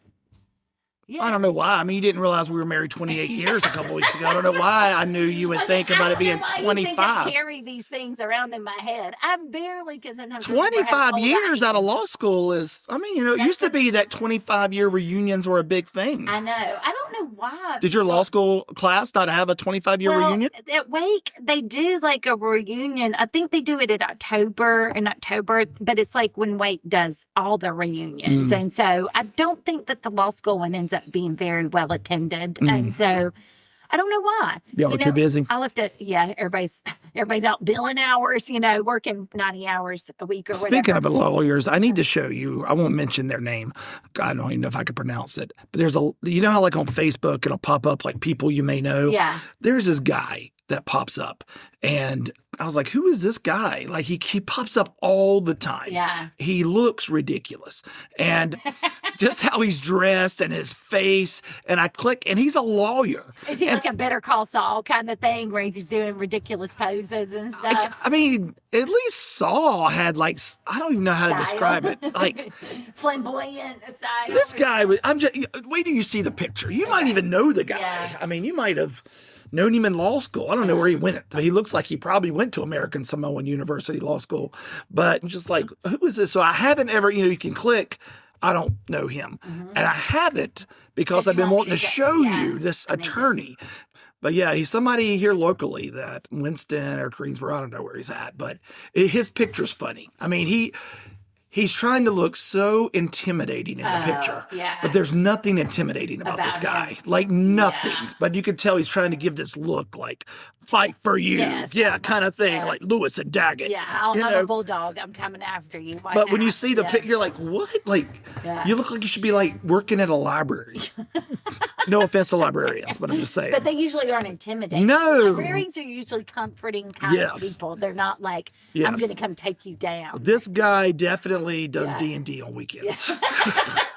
Yeah. I don't know why. I mean, you didn't realize we were married 28 years a couple weeks ago. I don't know why I knew you would think about it being 25. I carry these things around in my head. I'm barely, because sometimes 25 years out of law school is, I mean, you know, it used to be that 25-year reunions were a big thing. I know. I don't know why. Did your law school class not have a 25-year reunion? At Wake, they do like a reunion. I think they do it in October, but it's like when Wake does all the reunions. And so I don't think that the law school one ends up being very well attended. And so I don't know why. Y'all were too busy. I left it. Yeah, everybody's out billing hours, you know, working 90 hours a week or whatever. Speaking of lawyers, I need to show you, I won't mention their name. I don't even know if I could pronounce it. But there's you know how like on Facebook, it'll pop up like people you may know? Yeah. There's this guy that pops up. And I was like, who is this guy? Like he pops up all the time. Yeah. He looks ridiculous. And just how he's dressed and his face. And I click, and he's a lawyer. Is he like a Better Call Saul kind of thing where he's doing ridiculous poses and stuff? I mean, at least Saul had like, I don't even know how to describe it. Like flamboyant style. This guy, wait till you see the picture. You might even know the guy. Yeah. I mean, you might have known him in law school. I don't know where he went. He looks like he probably went to American Samoan University Law School. But I'm just like, who is this? So I haven't ever, you can click, I don't know him. And I haven't because I've been wanting to show you this attorney. But yeah, he's somebody here locally that Winston or Greensboro, I don't know where he's at. But his picture's funny. I mean, he's trying to look so intimidating in the picture. Yeah. But there's nothing intimidating about this guy. Him. Like nothing. Yeah. But you can tell he's trying to give this look like fight for you. Yes, kind of thing. Like Lewis and Daggett. Yeah, I'm a bulldog. I'm coming after you. Why but not? when you see the picture, you're like, what? Like, you look like you should be like working at a library. No offense to librarians, but I'm just saying. But they usually aren't intimidating. No. Librarians are usually comforting kind of people. They're not like, I'm going to come take you down. This guy definitely does D&D on weekends.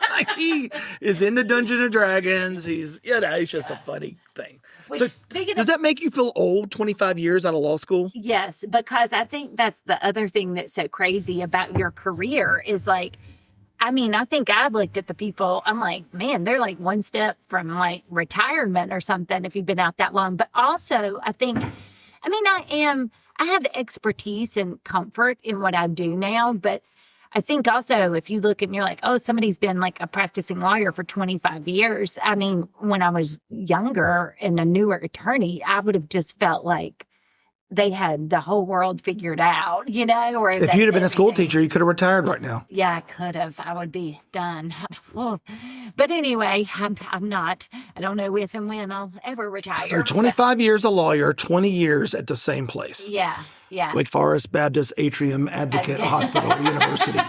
Like he is in the Dungeons and Dragons. He's, he's just a funny thing. So does that make you feel old, 25 years out of law school? Yes, because I think that's the other thing that's so crazy about your career is like, I mean, I think I looked at the people, I'm like, man, they're like one step from like retirement or something if you've been out that long. But also, I think, I mean, I have expertise and comfort in what I do now, but I think also if you look and you're like, oh, somebody's been like a practicing lawyer for 25 years. I mean, when I was younger and a newer attorney, I would have just felt like they had the whole world figured out, you know? Or if you'd have been a school teacher, you could have retired right now. Yeah, I could have. I would be done. But anyway, I'm not. I don't know if and when I'll ever retire. So 25 years a lawyer, 20 years at the same place. Yeah, yeah. Wake Forest Baptist Atrium Advocate Hospital University.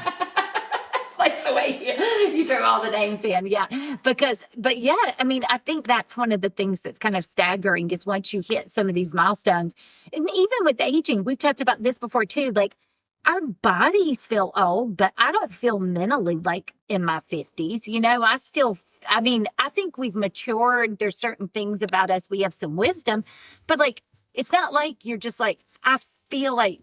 Like the way you throw all the names in. Yeah. But yeah, I mean, I think that's one of the things that's kind of staggering is once you hit some of these milestones, and even with aging, we've talked about this before too, like our bodies feel old, but I don't feel mentally like in my 50s. You know, I think we've matured. There's certain things about us. We have some wisdom, but like, it's not like you're just like, I feel like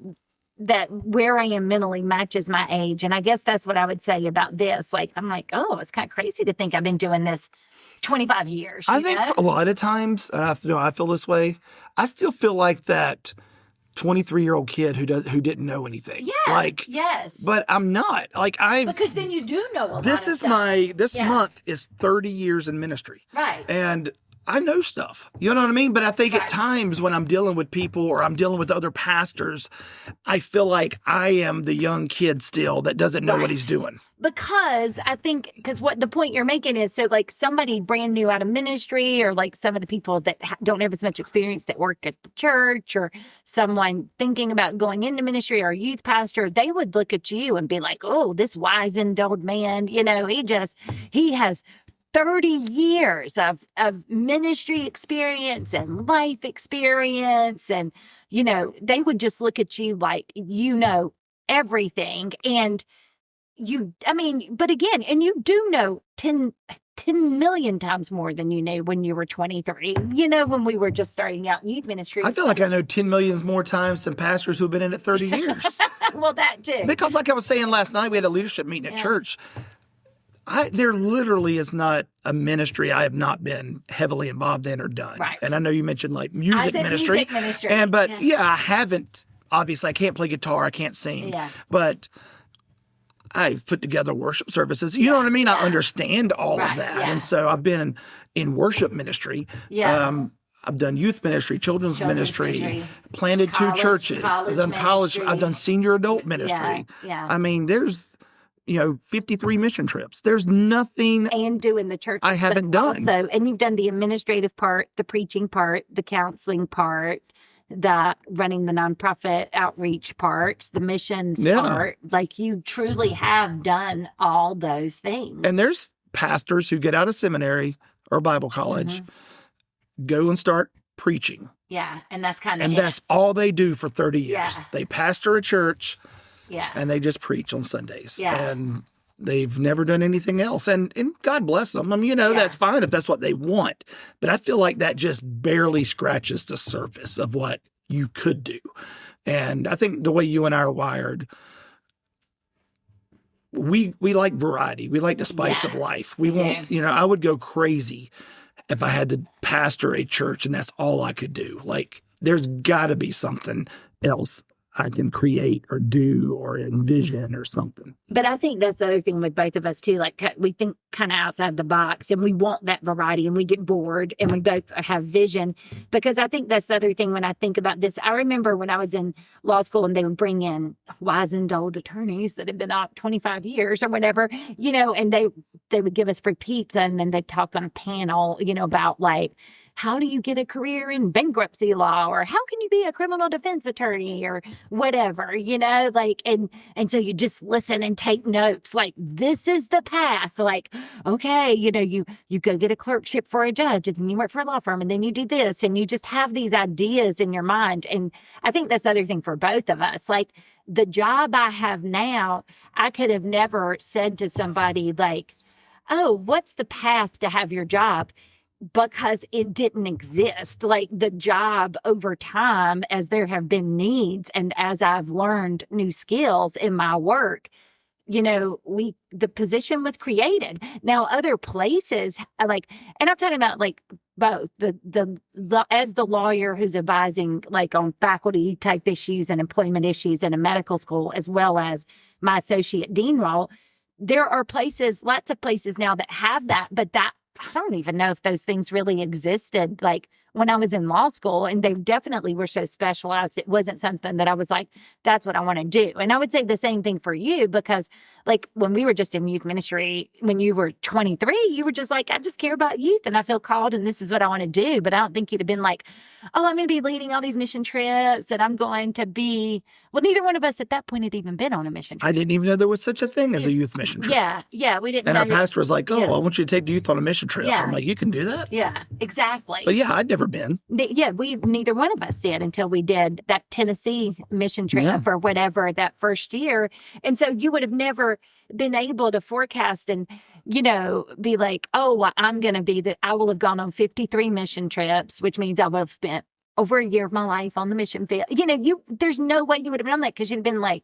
that where I am mentally matches my age. And I guess that's what I would say about this. Like, I'm like, oh, it's kind of crazy to think I've been doing this 25 years. I think a lot of times, and I feel this way, I still feel like that 23-year-old kid who didn't know anything. Yeah. Like, yes. But I'm not. Like because then you do know a lot this of is stuff. This month is 30 years in ministry. Right. And I know stuff. You know what I mean? But I think at times when I'm dealing with people or I'm dealing with other pastors, I feel like I am the young kid still that doesn't know what he's doing. Because I think, what the point you're making is, so like somebody brand new out of ministry, or like some of the people that don't have as much experience that work at the church, or someone thinking about going into ministry, or a youth pastor, they would look at you and be like, oh, this wizened old man, you know, he has 30 years of ministry experience and life experience. And, you know, they would just look at you like, you know, everything. And but again, and you do know 10 million times more than you knew when you were 23, you know, when we were just starting out in youth ministry. I feel like I know 10 million more times than pastors who've been in it 30 years. Well, that too. Because like I was saying last night, we had a leadership meeting at church. There literally is not a ministry I have not been heavily involved in or done. Right. And I know you mentioned like music ministry. But I haven't, obviously I can't play guitar, I can't sing. Yeah. But I've put together worship services. You know what I mean? I understand all of that. Yeah. And so I've been in worship ministry. Yeah. I've done youth ministry, children's ministry, planted 2 churches. I've done college. I've done senior adult ministry. Yeah. I mean, there's 53 mission trips. There's nothing. And doing the church I haven't done. Also, and you've done the administrative part, the preaching part, the counseling part, the running the nonprofit outreach parts, the missions part. Like, you truly have done all those things. And there's pastors who get out of seminary or Bible college, go and start preaching. Yeah. And that's kind of And that's all they do for 30 years. Yeah. They pastor a church. Yeah. And they just preach on Sundays. Yeah. And they've never done anything else. And God bless them. I mean, that's fine if that's what they want. But I feel like that just barely scratches the surface of what you could do. And I think the way you and I are wired, we like variety. We like the spice of life. We won't, I would go crazy if I had to pastor a church and that's all I could do. Like, there's got to be something else I can create or do or envision or something. But I think that's the other thing with both of us too. Like, we think kind of outside the box and we want that variety, and we get bored, and we both have vision. Because I think that's the other thing when I think about this. I remember when I was in law school and they would bring in wizened old attorneys that had been out 25 years or whatever, and they would give us free pizza, and then they'd talk on a panel, about like, how do you get a career in bankruptcy law, or how can you be a criminal defense attorney, or whatever, like, and so you just listen and take notes, like, this is the path, like, okay, you go get a clerkship for a judge, and then you work for a law firm, and then you do this, and you just have these ideas in your mind. And I think that's the other thing for both of us, like, the job I have now, I could have never said to somebody like, oh, what's the path to have your job? Because it didn't exist. Like, the job over time, as there have been needs and as I've learned new skills in my work, the position was created. Now other places and I'm talking about both as the lawyer who's advising on faculty type issues and employment issues in a medical school, as well as my associate dean role. There are lots of places now that have that, but I don't even know if those things really existed when I was in law school, and they definitely were so specialized. It wasn't something that I was like, that's what I want to do. And I would say the same thing for you, because when we were just in youth ministry, when you were 23, you were just like, I just care about youth and I feel called and this is what I want to do. But I don't think you'd have been like, oh, I'm going to be leading all these mission trips and I'm going to be, neither one of us at that point had even been on a mission trip. I didn't even know there was such a thing as a youth mission trip. Yeah, we didn't. And our pastor was like, I want you to take the youth on a mission trip. Yeah. I'm like, you can do that? Yeah, exactly. But yeah, I'd never been. Neither one of us did until we did that Tennessee mission trip or whatever that first year. And so you would have never been able to forecast and, be like, I'm going to be I will have gone on 53 mission trips, which means I would have spent over a year of my life on the mission field. There's no way you would have done that, because you'd have been like,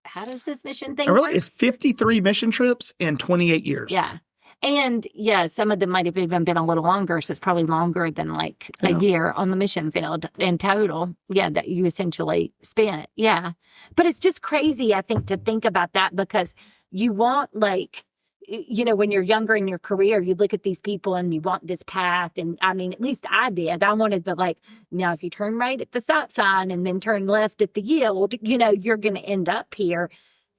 how does this mission thing work? It's 53 mission trips in 28 years. Yeah. And some of them might have even been a little longer. So it's probably longer than a year on the mission field in total. Yeah, that you essentially spent. Yeah. But it's just crazy, I think, to think about that, because you want when you're younger in your career, you look at these people and you want this path. And I mean, at least I did. I wanted to now if you turn right at the stop sign and then turn left at the yield, you're going to end up here.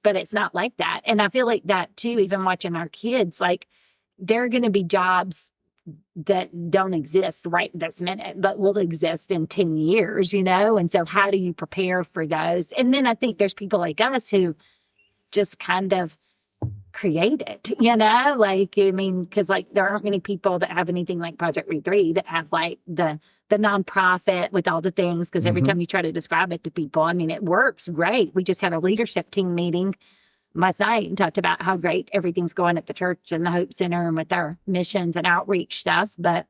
But it's not like that. And I feel like that too, even watching our kids, there are going to be jobs that don't exist right this minute, but will exist in 10 years, And so how do you prepare for those? And then I think there's people like us who just kind of create it, because there aren't many people that have anything like Project Read 3 that have the nonprofit with all the things, because every time you try to describe it to people, it works great. We just had a leadership team meeting last night and talked about how great everything's going at the church and the Hope Center and with our missions and outreach stuff. But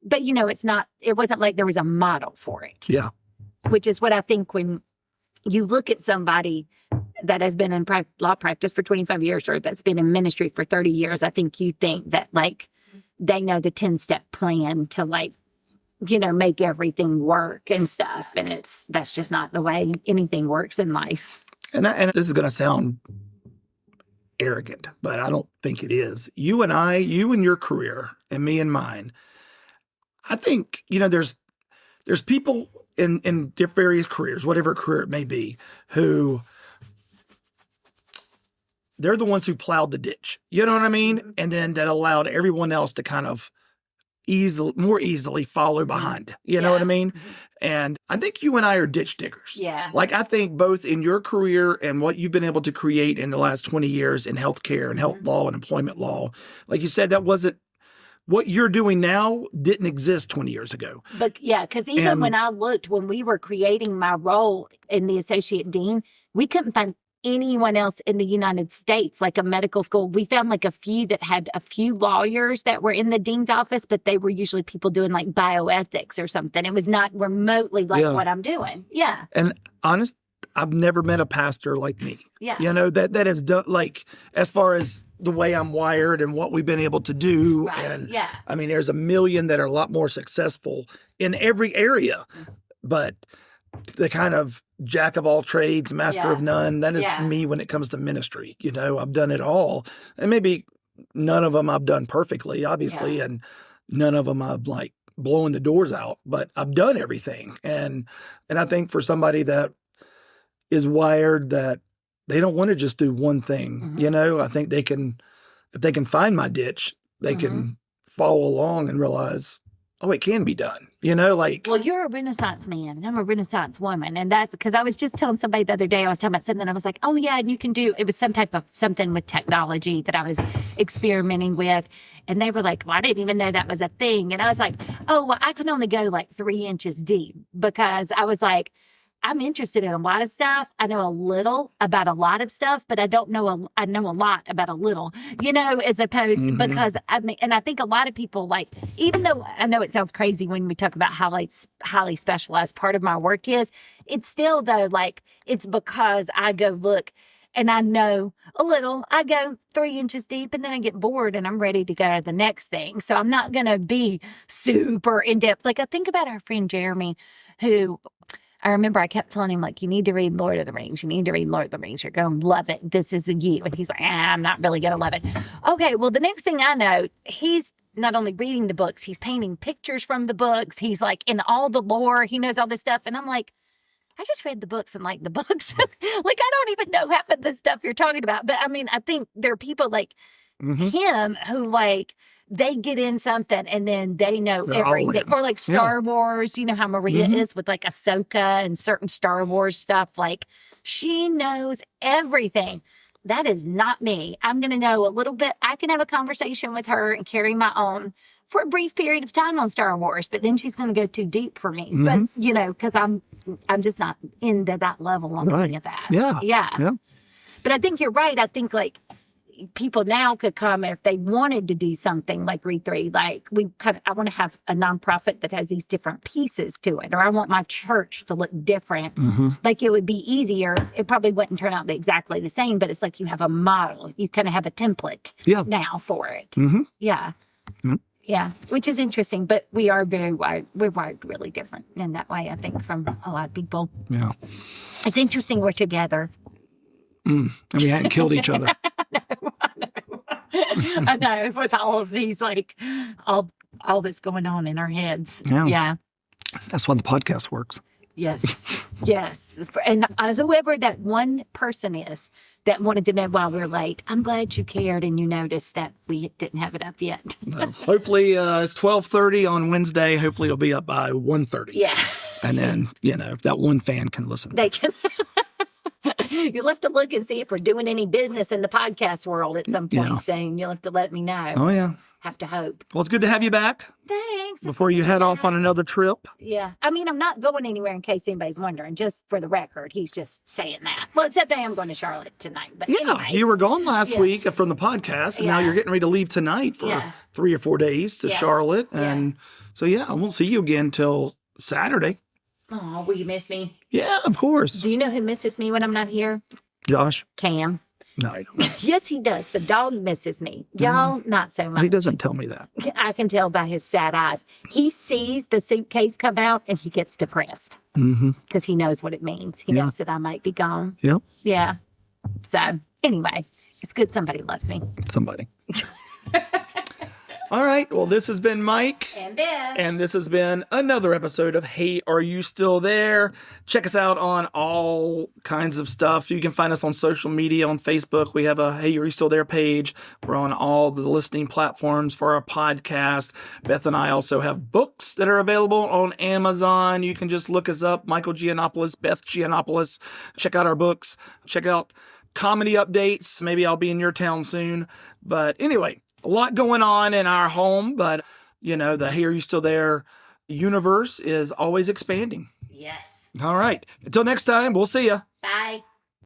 it wasn't like there was a model for it. Yeah. Which is what I think when you look at somebody that has been in law practice for 25 years or that's been in ministry for 30 years, I think you think that they know the 10-step plan to make everything work and stuff. And that's just not the way anything works in life. And this is going to sound arrogant, but I don't think it is. You and your career and me and mine, I think, there's people in various careers, whatever career it may be, who they're the ones who plowed the ditch. You know what I mean? And then that allowed everyone else to kind of more easily follow behind. You know what I mean? And I think you and I are ditch diggers. Yeah. I think both in your career and what you've been able to create in the last 20 years in healthcare and health law and employment law, like you said, that wasn't what you're doing now didn't exist 20 years ago. But because even when we were creating my role in the associate dean, we couldn't find anyone else in the United States, like a medical school. We found a few that had a few lawyers that were in the dean's office, but they were usually people doing bioethics or something. It was not remotely what I'm doing. Yeah. And honest, I've never met a pastor like me. Yeah. That has done, as far as the way I'm wired and what we've been able to do. Right. And yeah. There's a million that are a lot more successful in every area, but the kind of jack of all trades, master of none, that is me when it comes to ministry. I've done it all. And maybe none of them I've done perfectly, obviously, and none of them I've blowing the doors out, but I've done everything. And I think for somebody that is wired that they don't want to just do one thing, I think if they can find my ditch, they can follow along and realize, it can be done, Well, you're a Renaissance man and I'm a Renaissance woman. And that's because I was just telling somebody the other day, I was talking about something. I was like, oh yeah, and you can do, it was some type of something with technology that I was experimenting with. And they were like, well, I didn't even know that was a thing. And I was like, I could only go 3 inches deep, because I was like, I'm interested in a lot of stuff. I know a little about a lot of stuff, but I don't know. I know a lot about a little, as opposed because and I think a lot of people even though I know it sounds crazy when we talk about how highly specialized part of my work is, it's still though, it's because I go look and I know a little. I go 3 inches deep and then I get bored and I'm ready to go to the next thing. So I'm not going to be super in depth. Like I think about our friend Jeremy, who I remember I kept telling him, like, you need to read Lord of the Rings. You need to read Lord of the Rings. You're going to love it. This is you. And he's like, I'm not really going to love it. Okay, well, the next thing I know, he's not only reading the books, he's painting pictures from the books. He's like in all the lore. He knows all this stuff. And I'm like, I just read the books and like the books. Like, I don't even know half of the stuff you're talking about. But I mean, I think there are people like him who like, they get in something and then they know everything. Or like Star Wars, you know how Maria is with like Ahsoka and certain Star Wars stuff. Like she knows everything. That is not me. I'm going to know a little bit. I can have a conversation with her and carry my own for a brief period of time on Star Wars, but then she's going to go too deep for me. But, you know, because I'm just not into that level on any of that. Yeah. But I think you're right. I think like people now could come if they wanted to do something like Read 3. Like I want to have a nonprofit that has these different pieces to it, or I want my church to look different. Like it would be easier. It probably wouldn't turn out exactly the same, but it's like you have a model. You kind of have a template now for it. Yeah, which is interesting, but we are very wired. We're wired really different in that way, I think, from a lot of people. Yeah. It's interesting we're together. And we hadn't killed each other. I know, with all of these, like, all that's going on in our heads. Yeah. That's why the podcast works. Yes. And whoever that one person is that wanted to know why we're late, I'm glad you cared and you noticed that we didn't have it up yet. Hopefully it's 12:30 on Wednesday. Hopefully it'll be up by 1:30. Yeah. And then, you know, that one fan can listen. They can. You'll have to look and see if we're doing any business in the podcast world at some point soon. You'll have to let me know. Oh, yeah. Have to hope. Well, it's good to have you back. Thanks. Before you head off on another trip. Yeah. I mean, I'm not going anywhere in case anybody's wondering. Just for the record, he's just saying that. Well, except I am going to Charlotte tonight. But anyway. You were gone last week from the podcast, and now you're getting ready to leave tonight for 3 or 4 days to Charlotte. And so, I won't see you again till Saturday. Oh, will you miss me? Yeah, of course. Do you know who misses me when I'm not here? Josh. Cam. No, I don't. Yes, he does. The dog misses me. Y'all, not so much. He doesn't tell me that. I can tell by his sad eyes. He sees the suitcase come out and he gets depressed. Because he knows what it means. He knows that I might be gone. Yep. Yeah. So, anyway, it's good somebody loves me. Somebody. All right. Well, this has been Mike. And Beth. And this has been another episode of Hey, Are You Still There? Check us out on all kinds of stuff. You can find us on social media, on Facebook. We have a Hey, Are You Still There page. We're on all the listening platforms for our podcast. Beth and I also have books that are available on Amazon. You can just look us up, Michael Giannopoulos, Beth Giannopoulos. Check out our books. Check out comedy updates. Maybe I'll be in your town soon. But anyway, a lot going on in our home, but, you know, the Hey, Are You Still There universe is always expanding. Yes. All right. Until next time, we'll see ya. Bye.